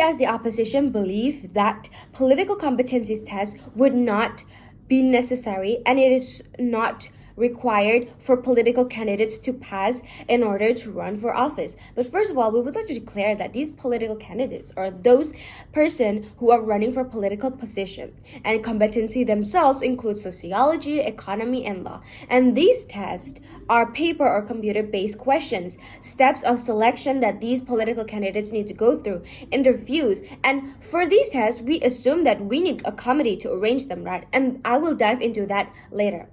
as the opposition believe that political competencies tests would not be necessary and it is not required for political candidates to pass in order to run for office. But first of all, we would like to declare that these political candidates are those person who are running for political position, and competency themselves include sociology, economy, and law. And these tests are paper or computer-based questions, steps of selection that these political candidates need to go through, interviews. And for these tests, we assume that we need a committee to arrange them, right? And I will dive into that later.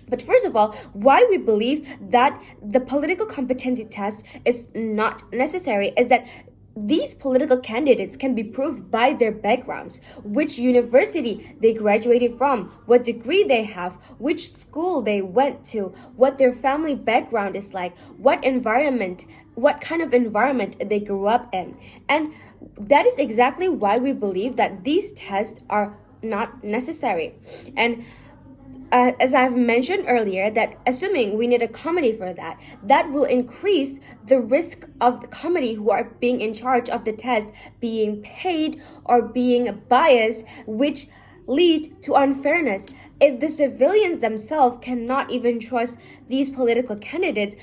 But first of all, why we believe that the political competency test is not necessary is that these political candidates can be proved by their backgrounds, which university they graduated from, what degree they have, which school they went to, what their family background is like, what kind of environment they grew up in. And that is exactly why we believe that these tests are not necessary. And as I've mentioned earlier, that assuming we need a committee for that, that will increase the risk of the committee who are being in charge of the test being paid or being biased, which lead to unfairness. If the civilians themselves cannot even trust these political candidates,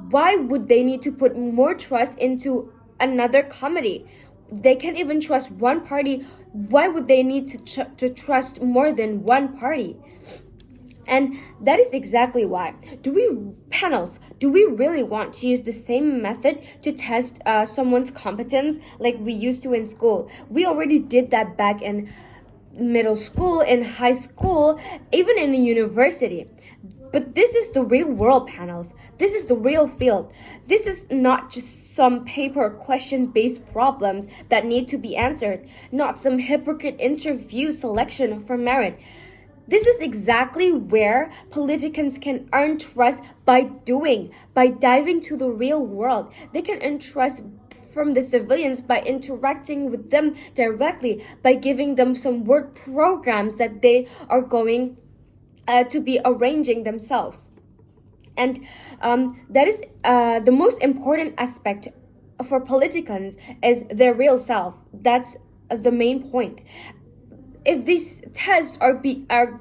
why would they need to put more trust into another committee? They can't even trust one party. Why would they need to trust more than one party? And that is exactly why. Do we really want to use the same method to test someone's competence like we used to in school? We already did that back in middle school, in high school, even in a university. But this is the real world panels. This is the real field. This is not just some paper question-based problems that need to be answered, not some hypocrite interview selection for merit. This is exactly where politicians can earn trust by diving to the real world. They can earn trust from the civilians by interacting with them directly, by giving them some work programs that they are going to be arranging themselves. And that is the most important aspect for politicians is their real self. That's the main point. If these tests are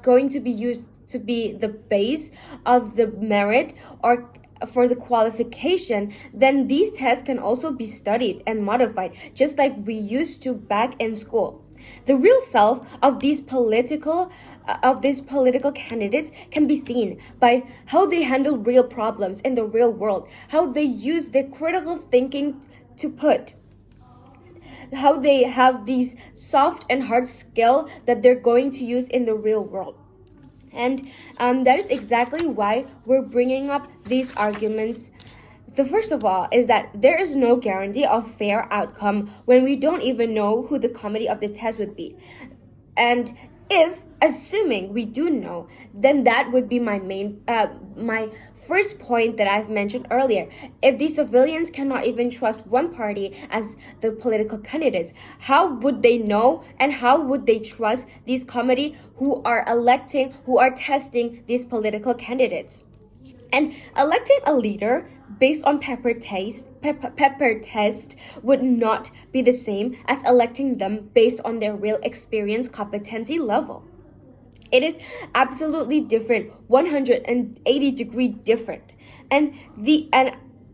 going to be used to be the base of the merit or for the qualification, then these tests can also be studied and modified, just like we used to back in school. The real self of these political candidates can be seen by how they handle real problems in the real world, how they use their critical thinking how they have these soft and hard skill that they're going to use in the real world. And that is exactly why we're bringing up these arguments. The first of all is that there is no guarantee of fair outcome when we don't even know who the committee of the test would be. And if, assuming we do know, then that would be my first point that I've mentioned earlier. If the civilians cannot even trust one party as the political candidates, how would they know and how would they trust these committee who are testing these political candidates? And electing a leader based on pepper test would not be the same as electing them based on their real experience competency level. It is absolutely different, 180-degree different. And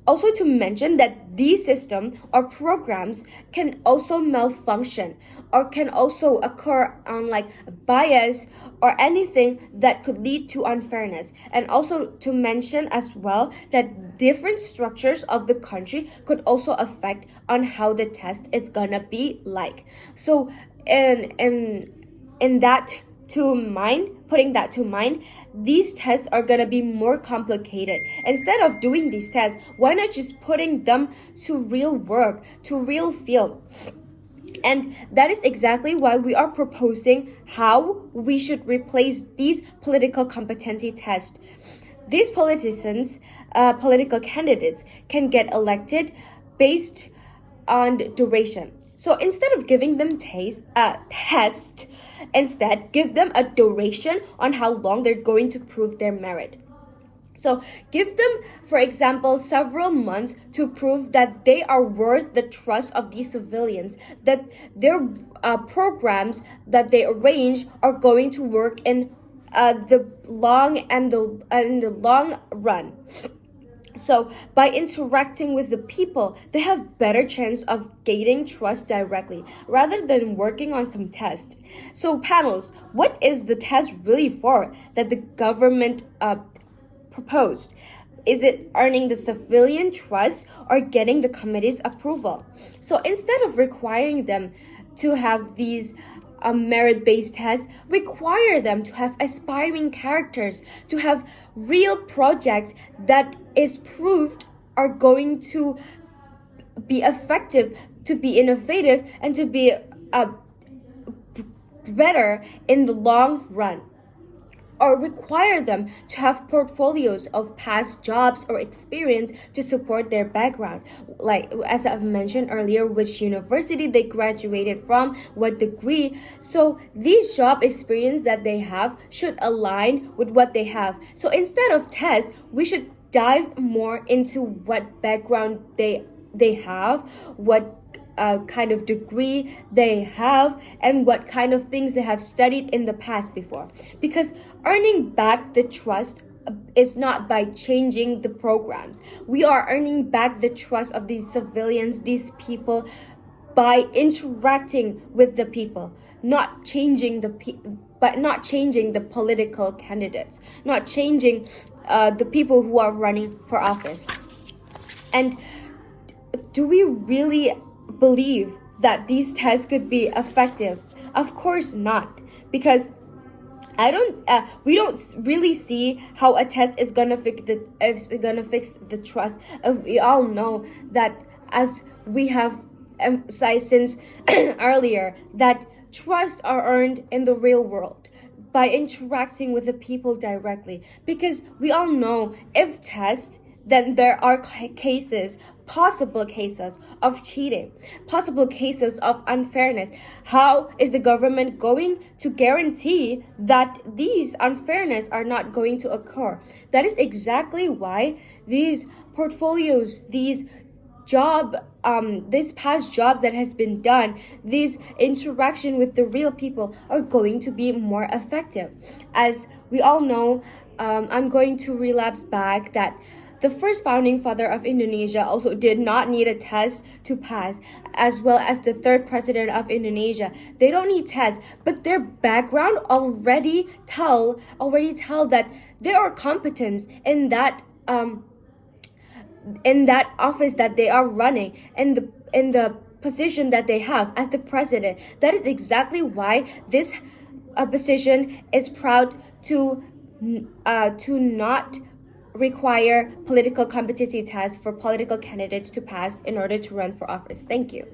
also to mention that these systems or programs can also malfunction or can also occur on like bias or anything that could lead to unfairness. And also to mention as well that different structures of the country could also affect on how the test is gonna be like. So in that putting that to mind, these tests are gonna be more complicated. Instead of doing these tests, why not just putting them to real work, to real field? And that is exactly why we are proposing how we should replace these political competency tests. These political candidates can get elected based on duration. So instead of giving them test, instead give them a duration on how long they're going to prove their merit. So give them, for example, several months to prove that they are worth the trust of these civilians, that their programs that they arrange are going to work in in the long run. So by interacting with the people, they have better chance of gaining trust directly rather than working on some test. So panels, what is the test really for that the government proposed? Is it earning the civilian trust or getting the committee's approval? So instead of requiring them to have these merit-based tests, require them to have aspiring characters, to have real projects that is proved are going to be effective, to be innovative, and to be better in the long run, or require them to have portfolios of past jobs or experience to support their background, like as I've mentioned earlier, which university they graduated from, what degree. So these job experience that they have should align with what they have. So instead of tests, we should dive more into what background they have, what kind of degree they have, and what kind of things they have studied in the past before. Because earning back the trust is not by changing the programs. We are earning back the trust of these civilians, these people, by interacting with the people, not changing but not changing the political candidates, not changing the people who are running for office. And do we really believe that these tests could be effective? Of course not, because we don't really see how a test is gonna fix the trust. We all know that, as we have emphasized since earlier, that trust are earned in the real world by interacting with the people directly. Because we all know, if test, then there are possible cases of cheating, possible cases of unfairness. How is the government going to guarantee that these unfairness are not going to occur? That is exactly why these portfolios, these past jobs that has been done, this interaction with the real people are going to be more effective. As we all know, I'm going to relapse back that the first founding father of Indonesia also did not need a test to pass, as well as the third president of Indonesia. They don't need tests, but their background already tell that they are competent in that office that they are running, in the position that they have as the president. That is exactly why this position is proud to not require political competency tests for political candidates to pass in order to run for office. Thank you.